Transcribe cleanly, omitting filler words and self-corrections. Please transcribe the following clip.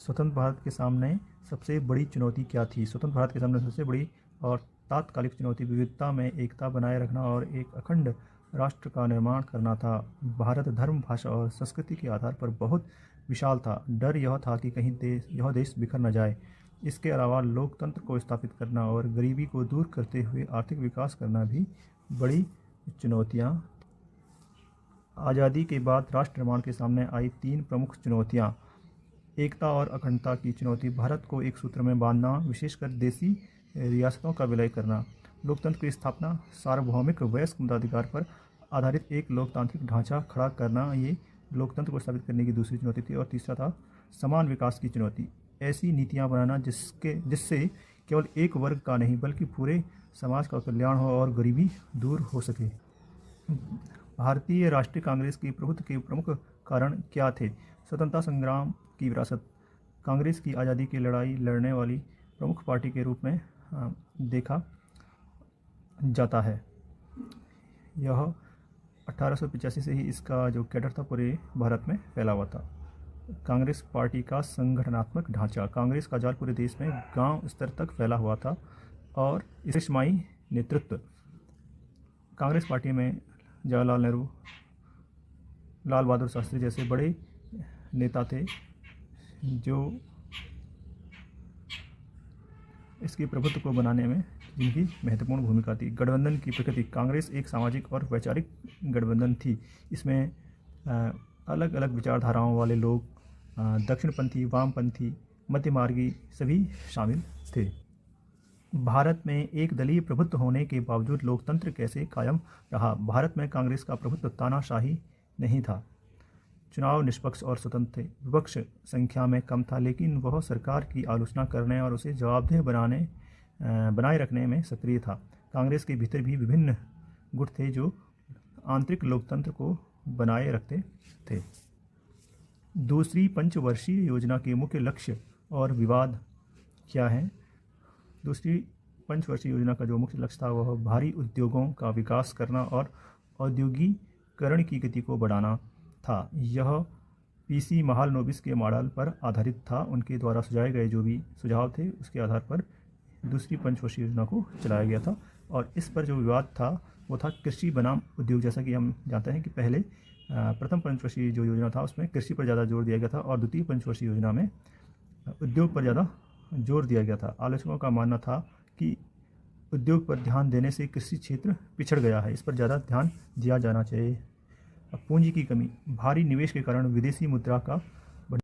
स्वतंत्र भारत के सामने सबसे बड़ी चुनौती क्या थी? स्वतंत्र भारत के सामने सबसे बड़ी और तात्कालिक चुनौती विविधता में एकता बनाए रखना और एक अखंड राष्ट्र का निर्माण करना था। भारत धर्म, भाषा और संस्कृति के आधार पर बहुत विशाल था। डर यह था कि कहीं यह देश बिखर न जाए। इसके अलावा लोकतंत्र को स्थापित करना और गरीबी को दूर करते हुए आर्थिक विकास करना भी बड़ी चुनौतियाँ। आज़ादी के बाद राष्ट्र निर्माण के सामने आई 3 प्रमुख चुनौतियाँ। एकता और अखंडता की चुनौती, भारत को एक सूत्र में बांधना, विशेषकर देशी रियासतों का विलय करना। लोकतंत्र की स्थापना, सार्वभौमिक वयस्क मताधिकार पर आधारित एक लोकतांत्रिक ढांचा खड़ा करना, ये लोकतंत्र को स्थापित करने की दूसरी चुनौती थी। और तीसरा था समान विकास की चुनौती, ऐसी नीतियाँ बनाना जिससे केवल एक वर्ग का नहीं बल्कि पूरे समाज का कल्याण हो और गरीबी दूर हो सके। भारतीय राष्ट्रीय कांग्रेस की प्रभुत्व के प्रमुख कारण क्या थे? स्वतंत्रता संग्राम की विरासत, कांग्रेस की आज़ादी की लड़ाई लड़ने वाली प्रमुख पार्टी के रूप में देखा जाता है। यह 1885 से ही इसका जो कैडर था पूरे भारत में फैला हुआ था। कांग्रेस पार्टी का संगठनात्मक ढांचा, कांग्रेस का जाल पूरे देश में गांव स्तर तक फैला हुआ था और इसमाई नेतृत्व। कांग्रेस पार्टी में जवाहरलाल नेहरू, लाल बहादुर शास्त्री जैसे बड़े नेता थे जो इसके प्रभुत्व को बनाने में जिनकी महत्वपूर्ण भूमिका थी। गठबंधन की प्रकृति, कांग्रेस एक सामाजिक और वैचारिक गठबंधन थी। इसमें अलग अलग विचारधाराओं वाले लोग, दक्षिणपंथी, वामपंथी, मध्यमार्गी सभी शामिल थे। भारत में एक दलीय प्रभुत्व होने के बावजूद लोकतंत्र कैसे कायम रहा? भारत में कांग्रेस का प्रभुत्व तानाशाही नहीं था। चुनाव निष्पक्ष और स्वतंत्र थे। विपक्ष संख्या में कम था, लेकिन वह सरकार की आलोचना करने और उसे जवाबदेह बनाए रखने में सक्रिय था। कांग्रेस के भीतर भी विभिन्न गुट थे जो आंतरिक लोकतंत्र को बनाए रखते थे। दूसरी पंचवर्षीय योजना के मुख्य लक्ष्य और विवाद क्या हैं? दूसरी पंचवर्षीय योजना का जो मुख्य लक्ष्य था वह भारी उद्योगों का विकास करना और औद्योगिकरण की गति को बढ़ाना था। यह पीसी महालनोबिस के मॉडल पर आधारित था। उनके द्वारा सुझाए गए जो भी सुझाव थे उसके आधार पर दूसरी पंचवर्षीय योजना को चलाया गया था। और इस पर जो विवाद था वो था कृषि बनाम उद्योग। जैसा कि हम जानते हैं कि पहले प्रथम पंचवर्षीय जो योजना था उसमें कृषि पर ज़्यादा जोर दिया गया था और द्वितीय पंचवर्षीय योजना में उद्योग पर ज़्यादा जोर दिया गया था। आलोचकों का मानना था कि उद्योग पर ध्यान देने से कृषि क्षेत्र पिछड़ गया है, इस पर ज़्यादा ध्यान दिया जाना चाहिए। पूंजी की कमी, भारी निवेश के कारण विदेशी मुद्रा का